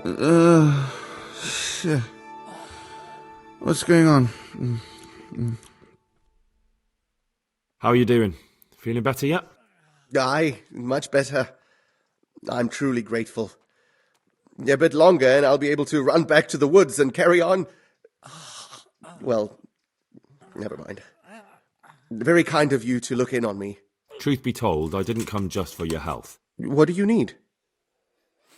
Shit. What's going on? How are you doing? Feeling better yet? Aye, much better. I'm truly grateful. A bit longer and I'll be able to run back to the woods and carry on. Well, never mind. Very kind of you to look in on me. Truth be told, I didn't come just for your health. What do you need?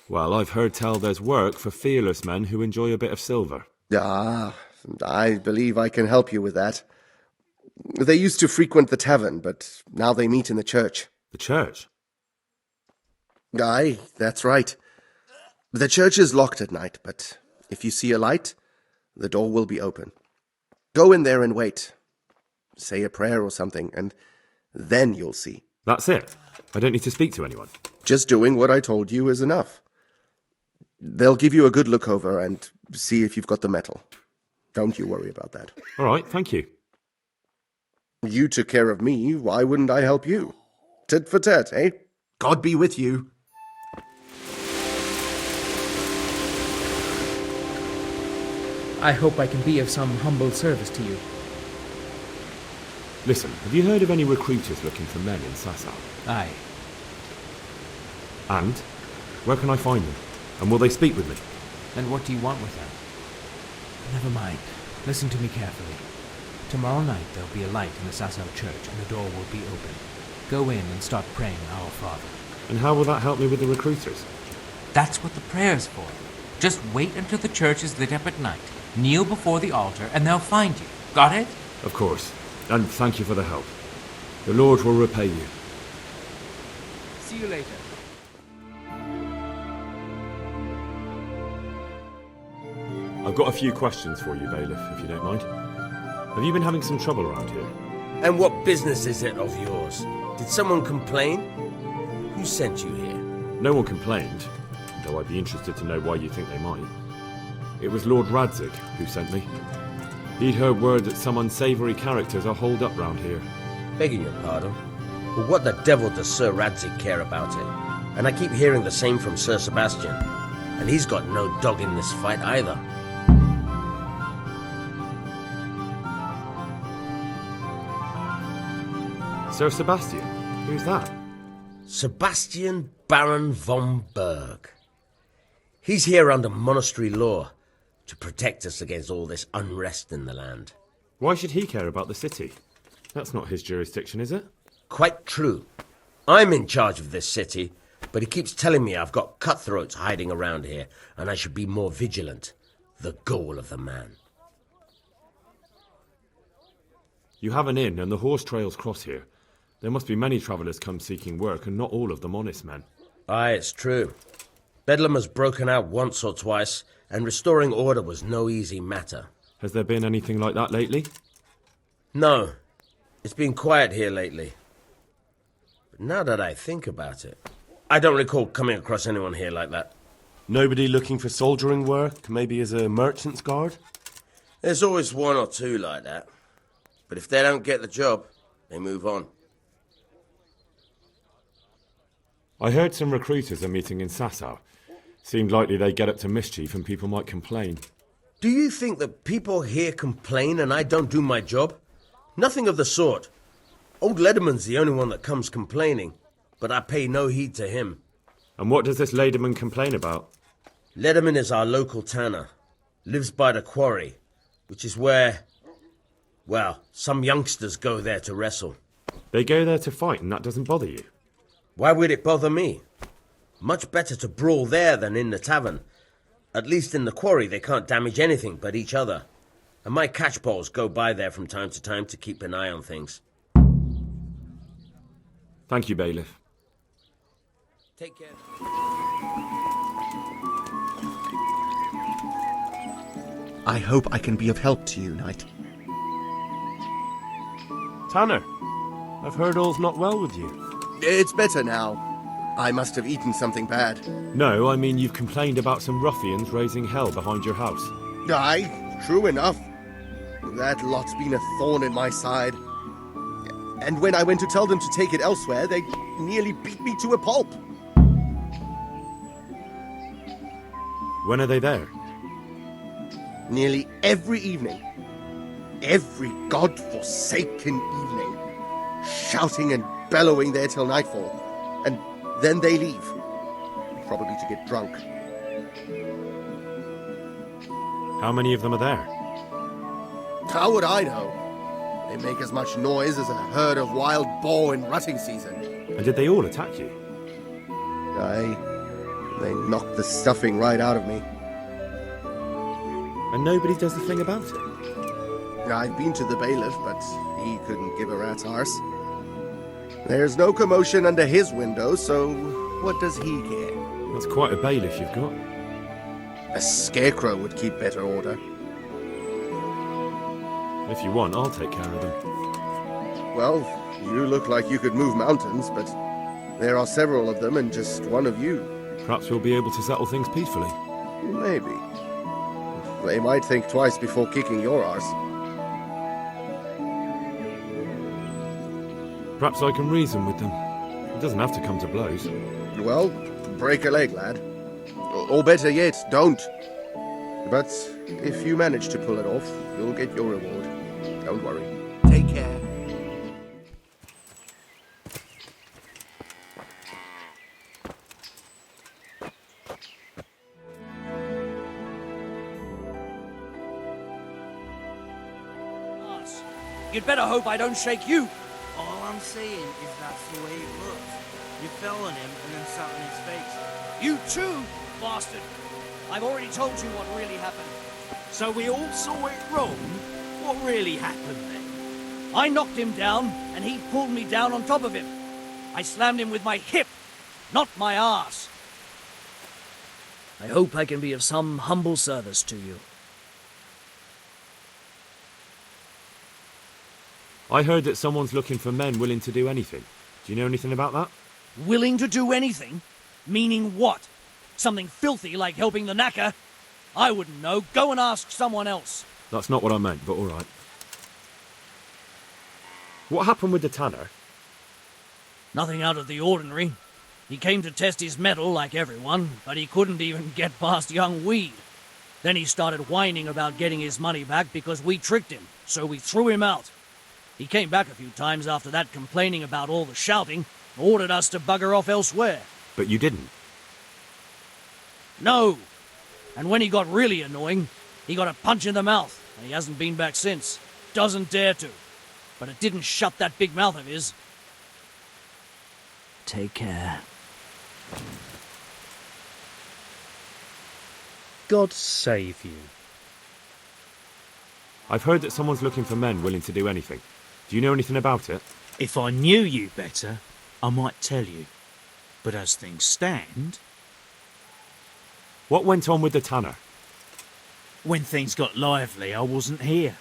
Well, I've heard tell there's work for fearless men who enjoy a bit of silver. Ah, I believe I can help you with that. They used to frequent the tavern, but now they meet in the church. The church? Aye, that's right. The church is locked at night, but if you see a light, the door will be open. Go in there and wait. Say a prayer or something, and then you'll see. That's it? I don't need to speak to anyone? Just doing what I told you is enough. They'll give you a good look over and see if you've got the metal. Don't you worry about that. All right, thank you. You took care of me, why wouldn't I help you? Tit for tat, eh? God be with you. I hope I can be of some humble service to you. Listen, have you heard of any recruiters looking for men in Sasau? Aye. And? Where can I find them? And will they speak with me? And what do you want with them? Never mind. Listen to me carefully. Tomorrow night there'll be a light in the Sasau church and the door will be open. Go in and start praying Our Father. And how will that help me with the recruiters? That's what the prayer's for. Just wait until the church is lit up at night. Kneel before the altar and they'll find you. Got it? Of course. And thank you for the help. The Lord will repay you. See you later. I've got a few questions for you, Bailiff, if you don't mind. Have you been having some trouble around here? And what business is it of yours? Did someone complain? Who sent you here? No one complained, though I'd be interested to know why you think they might. It was Lord Radzig who sent me. He'd heard word that some unsavoury characters are holed up round here. Begging your pardon, but what the devil does Sir Radzig care about it? And I keep hearing the same from Sir Sebastian. And he's got no dog in this fight either. Sir Sebastian? Who's that? Sebastian Baron von Berg. He's here under monastery law to protect us against all this unrest in the land. Why should he care about the city? That's not his jurisdiction, is it? Quite true. I'm in charge of this city, but he keeps telling me I've got cutthroats hiding around here, and I should be more vigilant. The goal of the man. You have an inn, and the horse trails cross here. There must be many travellers come seeking work, and not all of them honest men. Aye, it's true. Bedlam has broken out once or twice, and restoring order was no easy matter. Has there been anything like that lately? No. It's been quiet here lately. But now that I think about it, I don't recall coming across anyone here like that. Nobody looking for soldiering work, maybe as a merchant's guard? There's always one or two like that. But if they don't get the job, they move on. I heard some recruiters are meeting in Sasau. Seemed likely they get up to mischief and people might complain. Do you think that people here complain and I don't do my job? Nothing of the sort. Old Lederman's the only one that comes complaining, but I pay no heed to him. And what does this Lederman complain about? Lederman is our local tanner. Lives by the quarry, which is where, well, some youngsters go there to wrestle. They go there to fight and that doesn't bother you? Why would it bother me? Much better to brawl there than in the tavern. At least in the quarry they can't damage anything but each other. And my catchpoles go by there from time to keep an eye on things. Thank you, Bailiff. Take care. I hope I can be of help to you, Knight. Tanner, I've heard all's not well with you. It's better now. I must have eaten something bad. No, I mean you've complained about some ruffians raising hell behind your house. Aye, true enough. That lot's been a thorn in my side. And when I went to tell them to take it elsewhere, they nearly beat me to a pulp. When are they there? Nearly every evening. Every god-forsaken evening. Shouting and bellowing there till nightfall. And then they leave. Probably to get drunk. How many of them are there? How would I know? They make as much noise as a herd of wild boar in rutting season. And did they all attack you? Aye. They knocked the stuffing right out of me. And nobody does a thing about it? I've been to the bailiff, but he couldn't give a rat's arse. There's no commotion under his window, so what does he care? That's quite a bailiff you've got. A scarecrow would keep better order. If you want, I'll take care of them. Well, you look like you could move mountains, but there are several of them and just one of you. Perhaps we'll be able to settle things peacefully. Maybe. They might think twice before kicking your arse. Perhaps I can reason with them. It doesn't have to come to blows. Well, break a leg, lad. Or better yet, don't. But if you manage to pull it off, you'll get your reward. Don't worry. Take care. You'd better hope I don't shake you. All I'm saying is that's the way it looks. You fell on him and then sat on his face. You too, bastard. I've already told you what really happened. So we all saw it wrong? What really happened then? I knocked him down, and he pulled me down on top of him. I slammed him with my hip, not my arse. I hope I can be of some humble service to you. I heard that someone's looking for men willing to do anything. Do you know anything about that? Willing to do anything? Meaning what? Something filthy like helping the knacker? I wouldn't know. Go and ask someone else. That's not what I meant, but all right. What happened with the tanner? Nothing out of the ordinary. He came to test his mettle like everyone, but he couldn't even get past young Weed. Then he started whining about getting his money back because we tricked him, so we threw him out. He came back a few times after that complaining about all the shouting, ordered us to bugger off elsewhere. But you didn't? No. And when he got really annoying, he got a punch in the mouth, and he hasn't been back since. Doesn't dare to. But it didn't shut that big mouth of his. Take care. God save you. I've heard that someone's looking for men willing to do anything. Do you know anything about it? If I knew you better, I might tell you. But as things stand... What went on with the tanner? When things got lively, I wasn't here.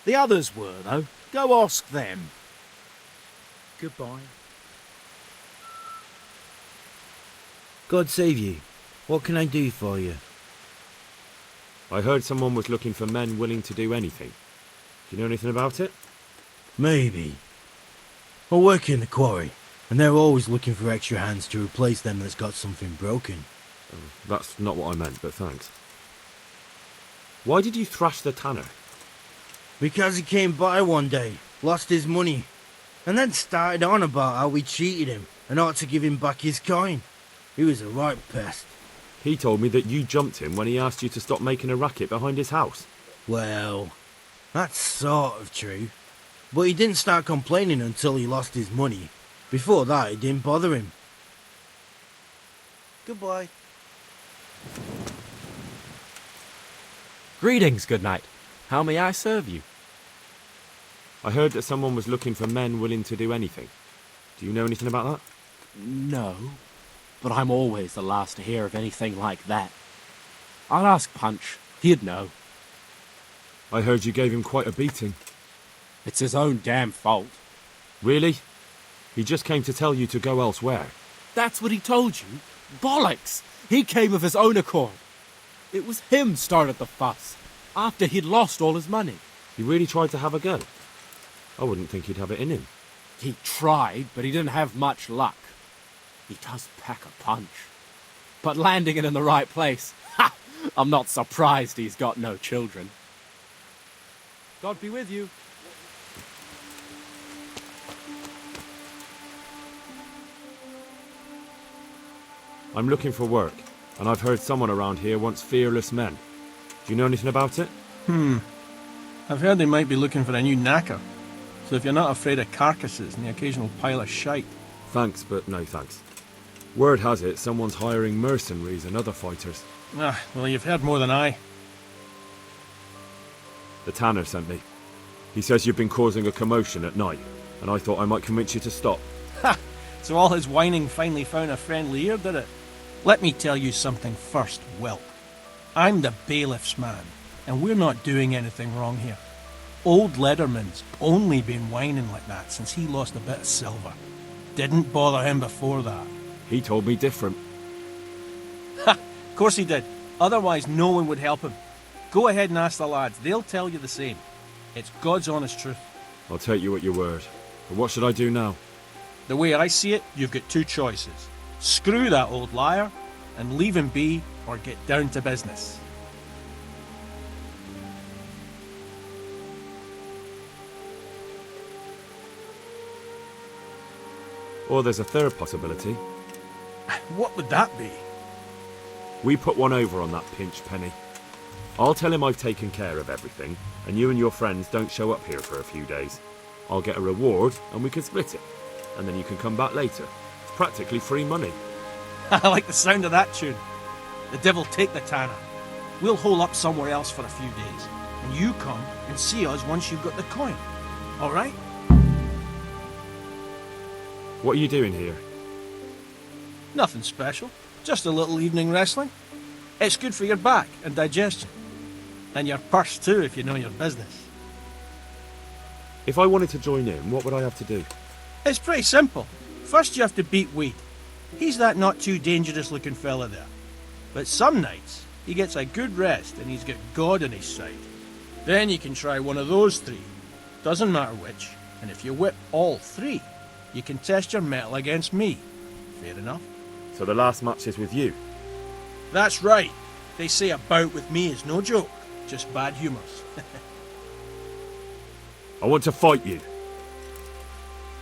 The others were, though. Go ask them. Goodbye. God save you. What can I do for you? I heard someone was looking for men willing to do anything. Do you know anything about it? Maybe. I work in the quarry, and they're always looking for extra hands to replace them that's got something broken. That's not what I meant, but thanks. Why did you thrash the tanner? Because he came by one day, lost his money, and then started on about how we cheated him and ought to give him back his coin. He was a right pest. He told me that you jumped him when he asked you to stop making a racket behind his house. Well, that's sort of true. But he didn't start complaining until he lost his money. Before that, it didn't bother him. Goodbye. Greetings, good knight. How may I serve you? I heard that someone was looking for men willing to do anything. Do you know anything about that? No, but I'm always the last to hear of anything like that. I'll ask Punch. He'd know. I heard you gave him quite a beating. It's his own damn fault. Really? He just came to tell you to go elsewhere. That's what he told you? Bollocks! He came of his own accord. It was him started the fuss, after he'd lost all his money. He really tried to have a go. I wouldn't think he'd have it in him. He tried, but he didn't have much luck. He does pack a punch. But landing it in the right place, ha! I'm not surprised he's got no children. God be with you. I'm looking for work, and I've heard someone around here wants fearless men. Do you know anything about it? I've heard they might be looking for a new knacker. So if you're not afraid of carcasses and the occasional pile of shite... Thanks, but no thanks. Word has it someone's hiring mercenaries and other fighters. Ah, well, you've heard more than I. The tanner sent me. He says you've been causing a commotion at night, and I thought I might convince you to stop. Ha! So all his whining finally found a friendly ear, did it? Let me tell you something first, Will. I'm the bailiff's man, and we're not doing anything wrong here. Old Lederman's only been whining like that since he lost a bit of silver. Didn't bother him before that. He told me different. Ha! Of course he did. Otherwise no one would help him. Go ahead and ask the lads. They'll tell you the same. It's God's honest truth. I'll take you at your word. But what should I do now? The way I see it, you've got two choices. Screw that old liar and leave him be, or get down to business. Or there's a third possibility. What would that be? We put one over on that pinch penny. I'll tell him I've taken care of everything, and you and your friends don't show up here for a few days. I'll get a reward, and we can split it. And then you can come back later. It's practically free money. I like the sound of that tune. The devil take the tanner. We'll hole up somewhere else for a few days, and you come and see us once you've got the coin. All right? What are you doing here? Nothing special. Just a little evening wrestling. It's good for your back and digestion. And your purse too, if you know your business. If I wanted to join in, what would I have to do? It's pretty simple. First you have to beat Weed. He's that not too dangerous looking fella there. But some nights, he gets a good rest and he's got God on his side. Then you can try one of those three. Doesn't matter which. And if you whip all three, you can test your mettle against me. Fair enough. So the last match is with you? That's right. They say a bout with me is no joke. Just bad humours. I want to fight you.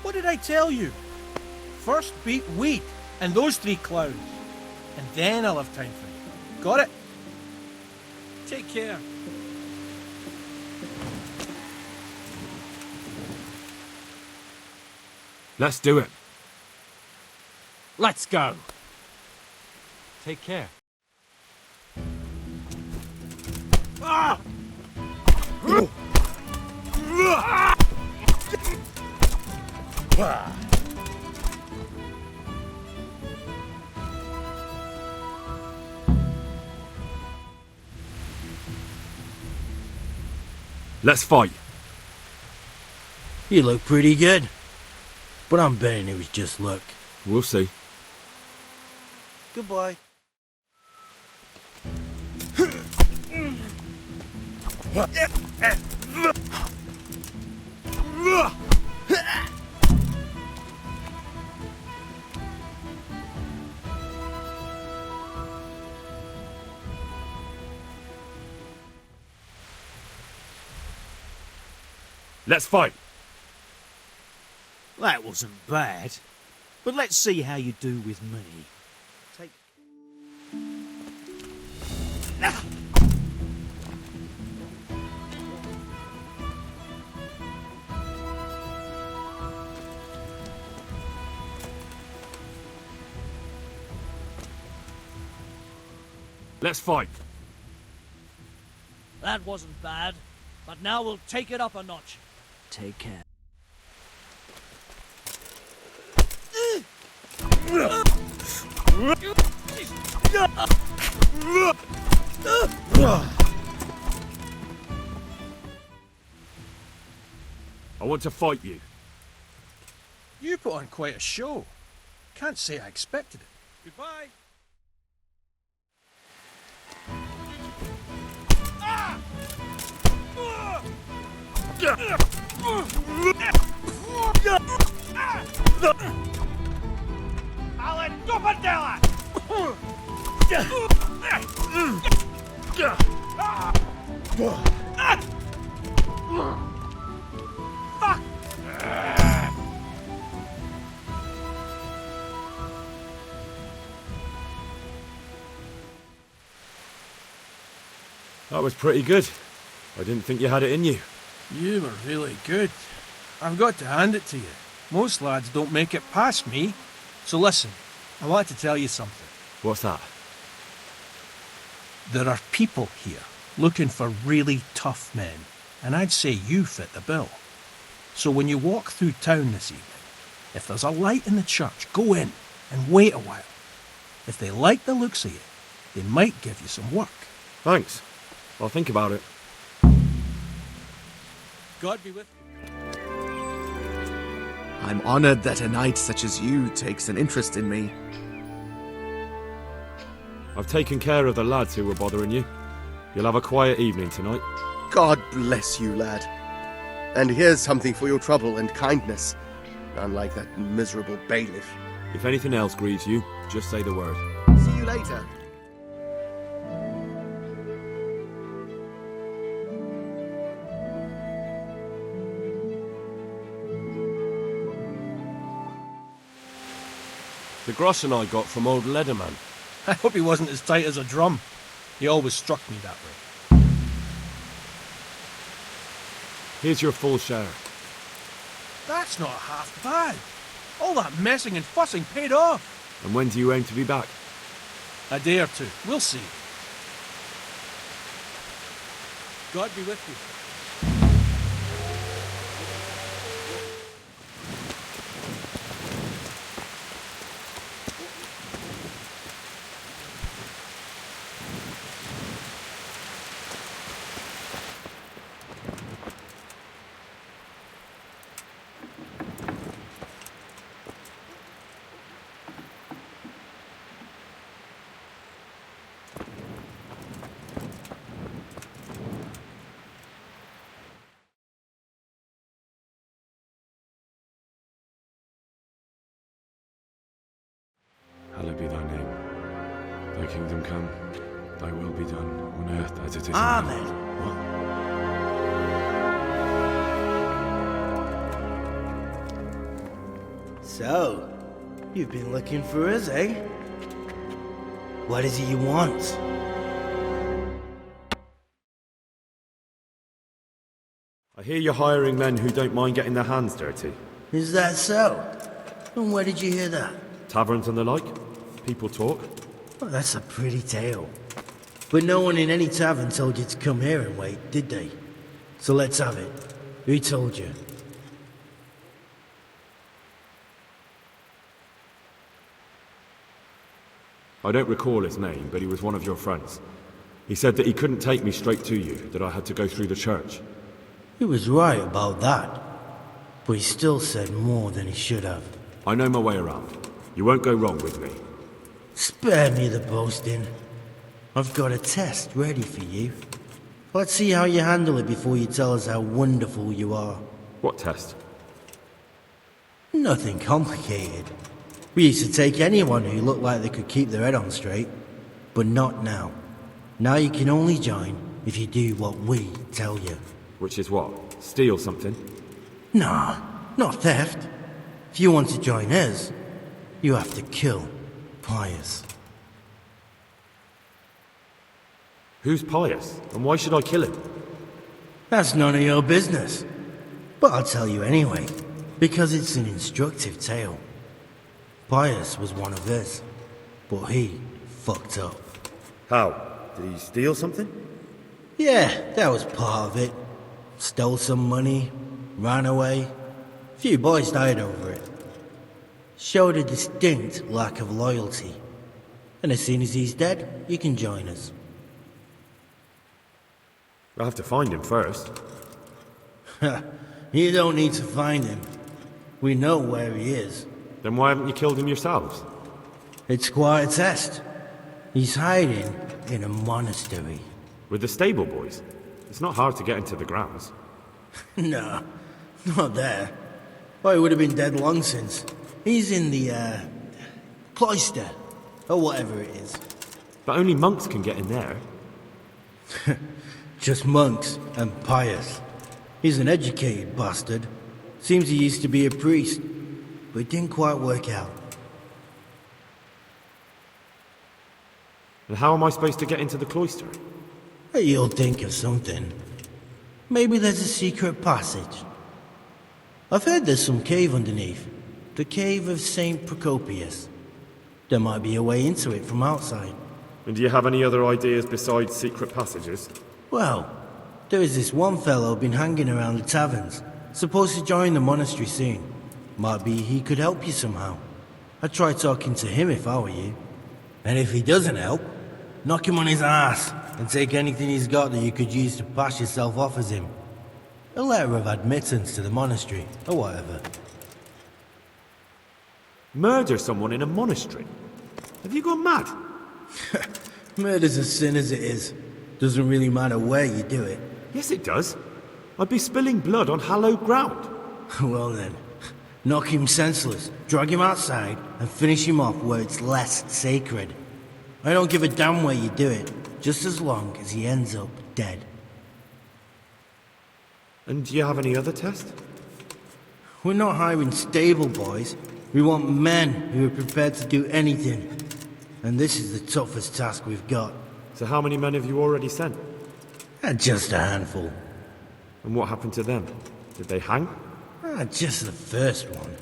What did I tell you? First beat Weed and those three clowns. And then I'll have time for you. Got it? Take care. Let's do it. Let's go. Take care. Ah! Let's fight. You look pretty good. But I'm betting it was just luck. We'll see. Goodbye. Let's fight. That wasn't bad. But let's see how you do with me. Take... Let's fight. That wasn't bad, but now we'll take it up a notch. Take care. I want to fight you. You put on quite a show. Can't say I expected it. Goodbye. That was pretty good. I didn't think you had it in you. You were really good. I've got to hand it to you. Most lads don't make it past me. So listen, I want to tell you something. What's that? There are people here looking for really tough men, and I'd say you fit the bill. So when you walk through town this evening, if there's a light in the church, go in and wait a while. If they like the looks of you, they might give you some work. Thanks. I'll think about it. God be with you. I'm honored that a knight such as you takes an interest in me. I've taken care of the lads who were bothering you. You'll have a quiet evening tonight. God bless you, lad. And here's something for your trouble and kindness, unlike that miserable bailiff. If anything else grieves you, just say the word. See you later. The groschen I got from old Leatherman. I hope he wasn't as tight as a drum. He always struck me that way. Here's your full share. That's not half bad. All that messing and fussing paid off. And when do you aim to be back? A day or two. We'll see. God be with you. Hallowed be thy name. Thy kingdom come, thy will be done, on earth as it is in Amen. heaven. What? So, you've been looking for us, eh? What is it you want? I hear you're hiring men who don't mind getting their hands dirty. Is that so? And where did you hear that? Taverns and the like. People talk. Well, that's a pretty tale. But no one in any tavern told you to come here and wait, did they? So let's have it. Who told you? I don't recall his name, but he was one of your friends. He said that he couldn't take me straight to you, that I had to go through the church. He was right about that. But he still said more than he should have. I know my way around. You won't go wrong with me. Spare me the boasting. I've got a test ready for you. Let's see how you handle it before you tell us how wonderful you are. What test? Nothing complicated. We used to take anyone who looked like they could keep their head on straight. But not now. Now you can only join if you do what we tell you. Which is what? Steal something? Nah, not theft. If you want to join us, you have to kill Pius. Who's Pius? And why should I kill him? That's none of your business. But I'll tell you anyway, because it's an instructive tale. Pius was one of us, but he fucked up. How? Did he steal something? Yeah, that was part of it. Stole some money, ran away. A few boys died over it. Showed a distinct lack of loyalty. And as soon as he's dead, you can join us. I'll have to find him first. You don't need to find him. We know where he is. Then why haven't you killed him yourselves? It's quite a test. He's hiding in a monastery. With the stable boys? It's not hard to get into the grounds. No, not there. Well, he would have been dead long since. He's in the, cloister, or whatever it is. But only monks can get in there. Just monks and pious. He's an educated bastard. Seems he used to be a priest, but it didn't quite work out. And how am I supposed to get into the cloister? You'll think of something. Maybe there's a secret passage. I've heard there's some cave underneath. The cave of St. Procopius. There might be a way into it from outside. And do you have any other ideas besides secret passages? Well, there is this one fellow been hanging around the taverns. Supposed to join the monastery soon. Might be he could help you somehow. I'd try talking to him if I were you. And if he doesn't help, knock him on his ass and take anything he's got that you could use to pass yourself off as him. A letter of admittance to the monastery, or whatever. Murder someone in a monastery? Have you gone mad? Murder's a sin as it is. Doesn't really matter where you do it. Yes, it does. I'd be spilling blood on hallowed ground. Well then, knock him senseless, drag him outside, and finish him off where it's less sacred. I don't give a damn where you do it, just as long as he ends up dead. And do you have any other test? We're not hiring stable boys. We want men who are prepared to do anything. And this is the toughest task we've got. So how many men have you already sent? Just a handful. And what happened to them? Did they hang? Just the first one.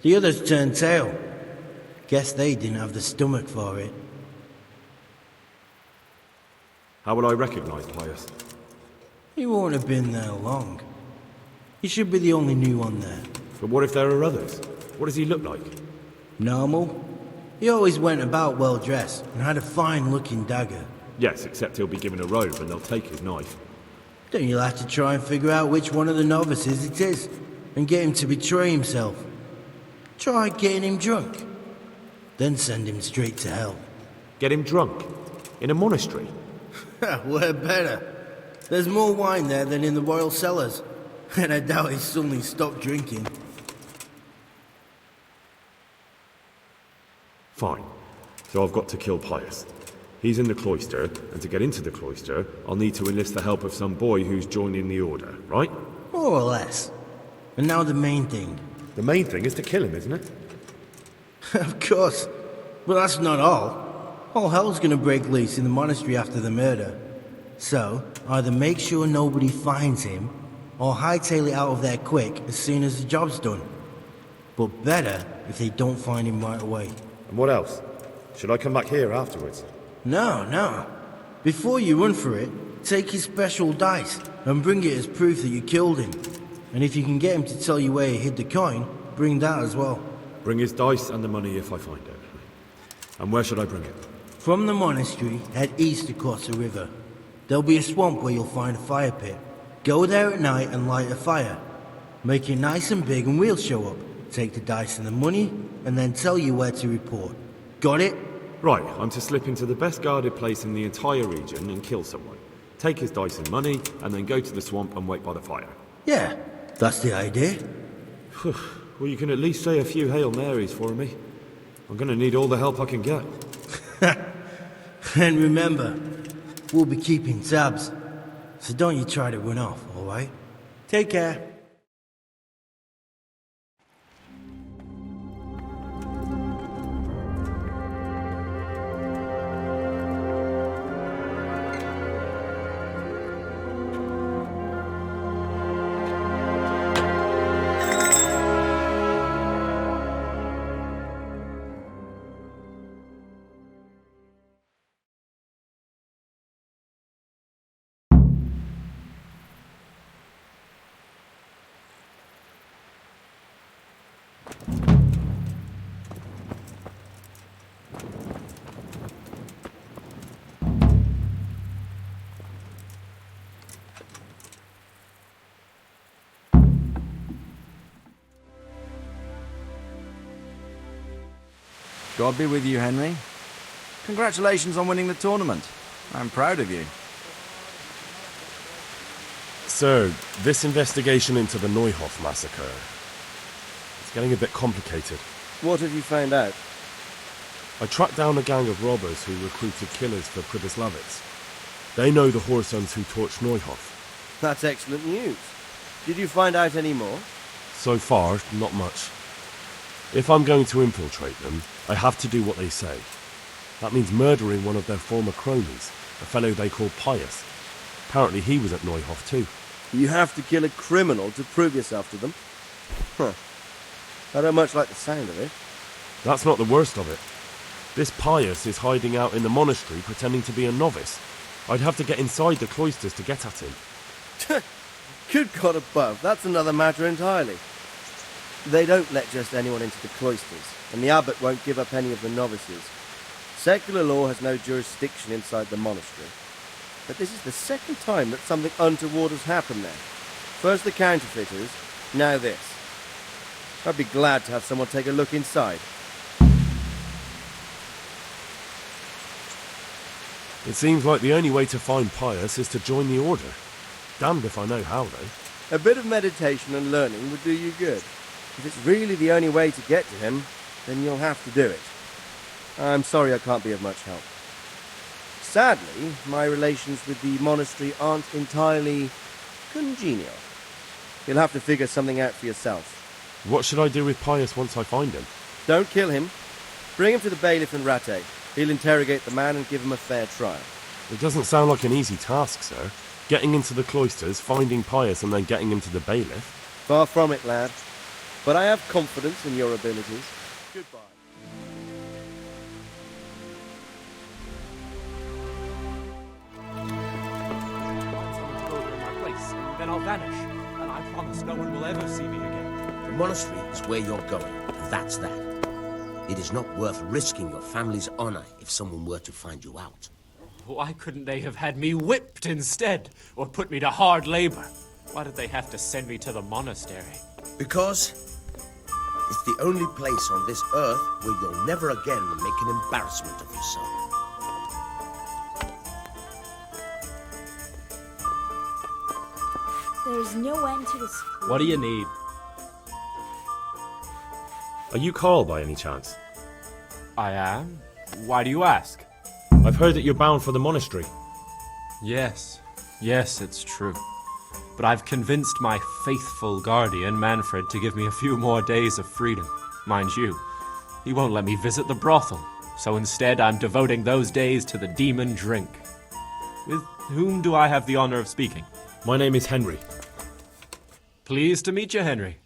The others turned tail. Guess they didn't have the stomach for it. How will I recognize Pius? He won't have been there long. He should be the only new one there. But what if there are others? What does he look like? Normal. He always went about well dressed and had a fine looking dagger. Yes, except he'll be given a robe and they'll take his knife. Then you'll have to try and figure out which one of the novices it is, and get him to betray himself. Try getting him drunk. Then send him straight to hell. Get him drunk? In a monastery? Where better? There's more wine there than in the royal cellars. And I doubt he's suddenly stopped drinking. Fine. So I've got to kill Pius. He's in the cloister, and to get into the cloister, I'll need to enlist the help of some boy who's joining the order, right? More or less. And now the main thing. The main thing is to kill him, isn't it? Of course. But that's not all. All hell's gonna break loose in the monastery after the murder. So, either make sure nobody finds him, or hightail it out of there quick as soon as the job's done. But better if they don't find him right away. And what else? Should I come back here afterwards? No. Before you run for it, take his special dice and bring it as proof that you killed him. And if you can get him to tell you where he hid the coin, bring that as well. Bring his dice and the money if I find it. And where should I bring it? From the monastery, head east across the river. There'll be a swamp where you'll find a fire pit. Go there at night and light a fire. Make it nice and big and we'll show up. Take the dice and the money, and then tell you where to report. Got it? Right, I'm to slip into the best guarded place in the entire region and kill someone. Take his dice and money, and then go to the swamp and wait by the fire. Yeah, that's the idea. Well, you can at least say a few Hail Marys for me. I'm gonna need all the help I can get. And remember, we'll be keeping tabs. So don't you try to run off, alright? Take care. God be with you, Henry. Congratulations on winning the tournament. I'm proud of you. Sir, this investigation into the Neuhof massacre, it's getting a bit complicated. What have you found out? I tracked down a gang of robbers who recruited killers for Pribyslavitz. They know the Horsons who torched Neuhof. That's excellent news. Did you find out any more? So far, not much. If I'm going to infiltrate them, I have to do what they say. That means murdering one of their former cronies, a fellow they call Pius. Apparently he was at Neuhof too. You have to kill a criminal to prove yourself to them? Huh. I don't much like the sound of it. That's not the worst of it. This Pius is hiding out in the monastery pretending to be a novice. I'd have to get inside the cloisters to get at him. Good God above, that's another matter entirely. They don't let just anyone into the cloisters, and the abbot won't give up any of the novices. Secular law has no jurisdiction inside the monastery. But this is the second time that something untoward has happened there. First the counterfeiters, now this. I'd be glad to have someone take a look inside. It seems like the only way to find Pius is to join the order. Damned if I know how, though. A bit of meditation and learning would do you good. If it's really the only way to get to him, then you'll have to do it. I'm sorry I can't be of much help. Sadly, my relations with the monastery aren't entirely congenial. You'll have to figure something out for yourself. What should I do with Pius once I find him? Don't kill him. Bring him to the bailiff in Rattay. He'll interrogate the man and give him a fair trial. It doesn't sound like an easy task, sir. Getting into the cloisters, finding Pius, and then getting him to the bailiff. Far from it, lad. But I have confidence in your abilities. Goodbye. Then I'll vanish, and I promise no one will ever see me again. The monastery is where you're going, and that's that. It is not worth risking your family's honor if someone were to find you out. Why couldn't they have had me whipped instead, or put me to hard labor? Why did they have to send me to the monastery? Because it's the only place on this earth where you'll never again make an embarrassment of yourself. There's no end to this. What do you need? Are you Carl by any chance? I am. Why do you ask? I've heard that you're bound for the monastery. Yes, it's true. But I've convinced my faithful guardian, Manfred, to give me a few more days of freedom. Mind you, he won't let me visit the brothel, so instead I'm devoting those days to the demon drink. With whom do I have the honor of speaking? My name is Henry. Pleased to meet you, Henry.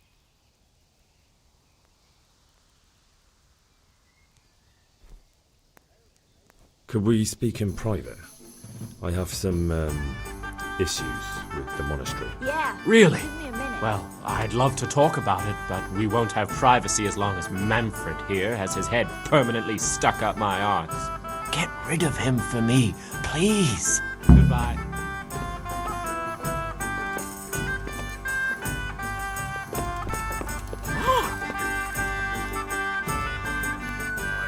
Could we speak in private? I have some, issues with the monastery. Yeah. Really? Give me a minute. Well, I'd love to talk about it, but we won't have privacy as long as Manfred here has his head permanently stuck up my arse. Get rid of him for me, please. Goodbye.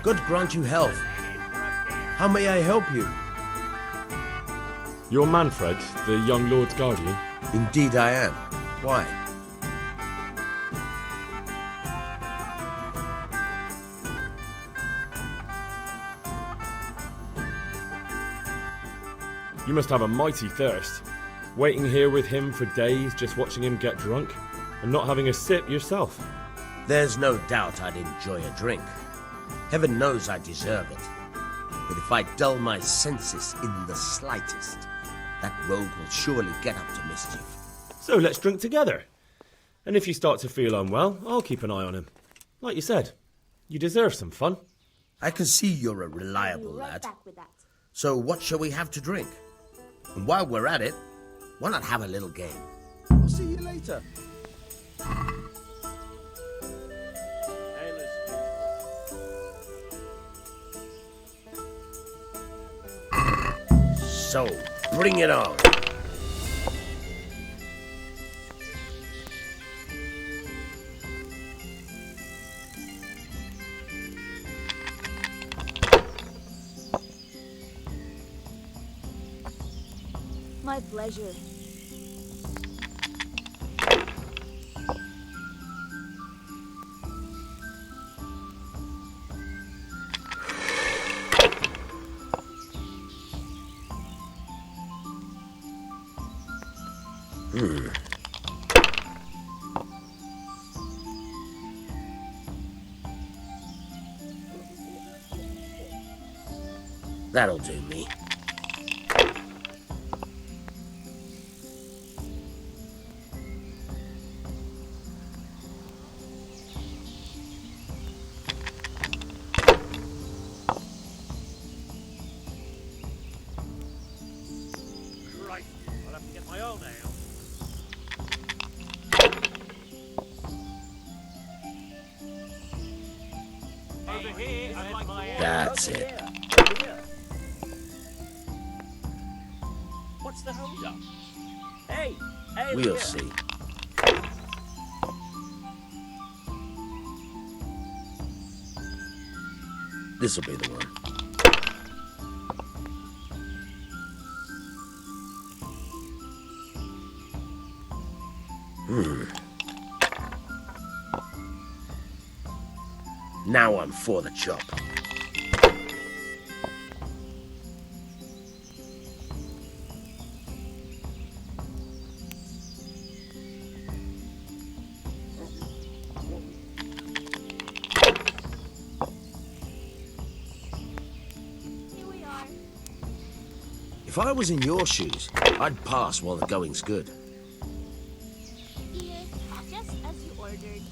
God grant you health. How may I help you? You're Manfred, the young lord's guardian? Indeed I am. Why? You must have a mighty thirst. Waiting here with him for days, just watching him get drunk, and not having a sip yourself. There's no doubt I'd enjoy a drink. Heaven knows I deserve it. But if I dull my senses in the slightest, that rogue will surely get up to mischief. So let's drink together. And if you start to feel unwell, I'll keep an eye on him. Like you said, you deserve some fun. I can see you're a reliable lad. So what shall we have to drink? And while we're at it, why not have a little game? I'll see you later. So, bring it on. My pleasure. That'll do me. Right, I'll have to get my own ale. Over here, I'd like my ale. That's it. What's the hold up? Hey, ale We'll here. see. This'll be the one. Now I'm for the chop. Here we are. If I was in your shoes, I'd pass while the going's good. Here, just as you ordered.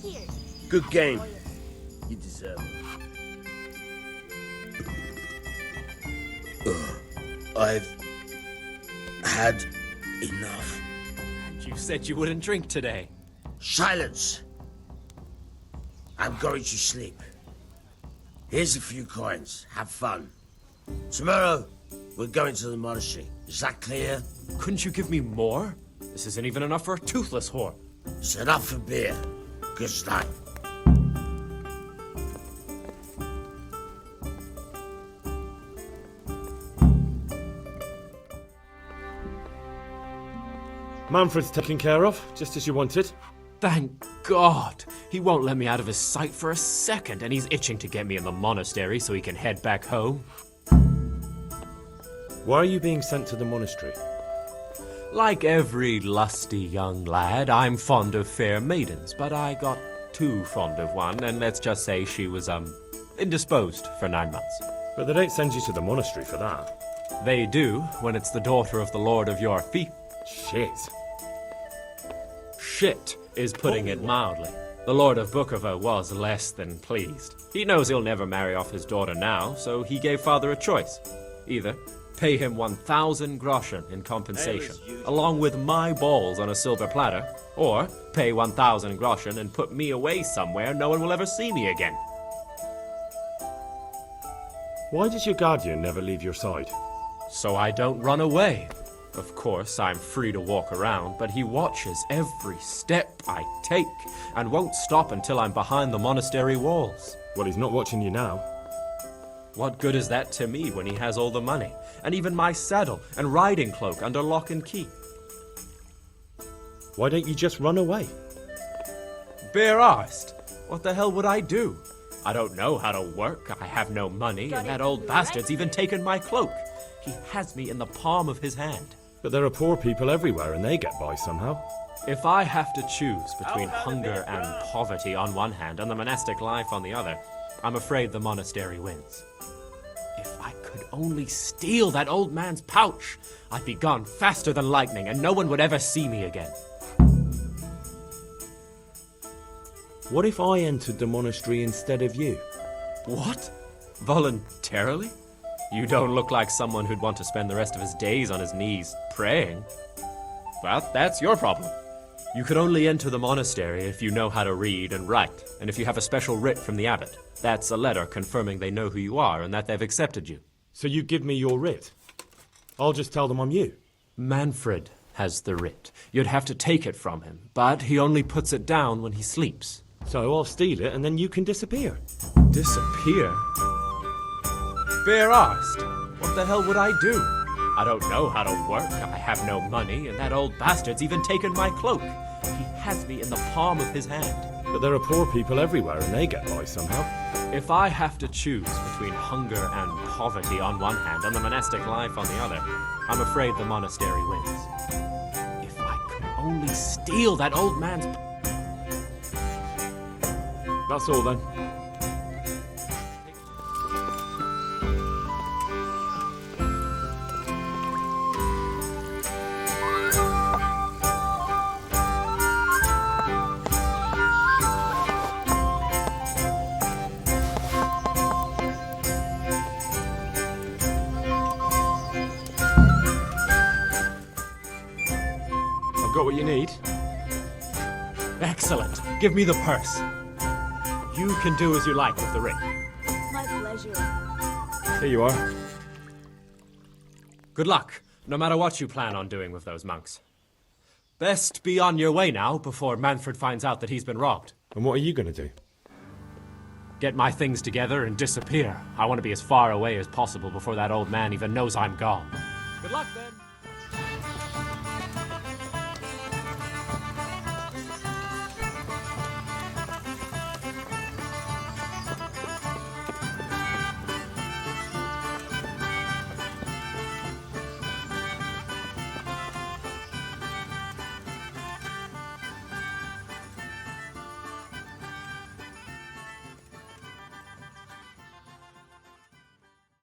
Here. Good game. You deserve it. I've had enough. You said you wouldn't drink today. Silence! I'm going to sleep. Here's a few coins. Have fun. Tomorrow, we're going to the monastery. Is that clear? Couldn't you give me more? This isn't even enough for a toothless whore. It's enough for beer. Good night. Manfred's taken care of, just as you wanted. Thank God! He won't let me out of his sight for a second, and he's itching to get me in the monastery so he can head back home. Why are you being sent to the monastery? Like every lusty young lad, I'm fond of fair maidens, but I got too fond of one, and let's just say she was, indisposed for 9 months. But they don't send you to the monastery for that. They do, when it's the daughter of the Lord of your fee. Shit. Shit is putting it mildly. The Lord of Bukovo was less than pleased. He knows he'll never marry off his daughter now, so he gave father a choice. Either pay him 1,000 groschen in compensation, along with my balls on a silver platter, or pay 1,000 groschen and put me away somewhere no one will ever see me again. Why does your guardian never leave your side? So I don't run away. Of course, I'm free to walk around, but he watches every step I take and won't stop until I'm behind the monastery walls. Well, he's not watching you now. What good is that to me when he has all the money, and even my saddle and riding cloak under lock and key? Why don't you just run away? Bare arsed. What the hell would I do? I don't know how to work, I have no money, and that old bastard's even taken my cloak. He has me in the palm of his hand. But there are poor people everywhere and they get by somehow. If I have to choose between hunger and poverty on one hand and the monastic life on the other, I'm afraid the monastery wins. If I could only steal that old man's pouch, I'd be gone faster than lightning and no one would ever see me again. What if I entered the monastery instead of you? What? Voluntarily? You don't look like someone who'd want to spend the rest of his days on his knees praying. Well, that's your problem. You could only enter the monastery if you know how to read and write, and if you have a special writ from the abbot. That's a letter confirming they know who you are and that they've accepted you. So you give me your writ? I'll just tell them I'm you. Manfred has the writ. You'd have to take it from him, but he only puts it down when he sleeps. So I'll steal it and then you can disappear. Disappear? Bare arsed. What the hell would I do? I don't know how to work, I have no money, and that old bastard's even taken my cloak. He has me in the palm of his hand. But there are poor people everywhere and they get by somehow. If I have to choose between hunger and poverty on one hand and the monastic life on the other, I'm afraid the monastery wins. If I could only steal that old man's... That's all then. Got what you need? Excellent. Give me the purse. You can do as you like with the ring. My pleasure. Here you are. Good luck, no matter what you plan on doing with those monks. Best be on your way now before Manfred finds out that he's been robbed. And what are you going to do? Get my things together and disappear. I want to be as far away as possible before that old man even knows I'm gone. Good luck, then.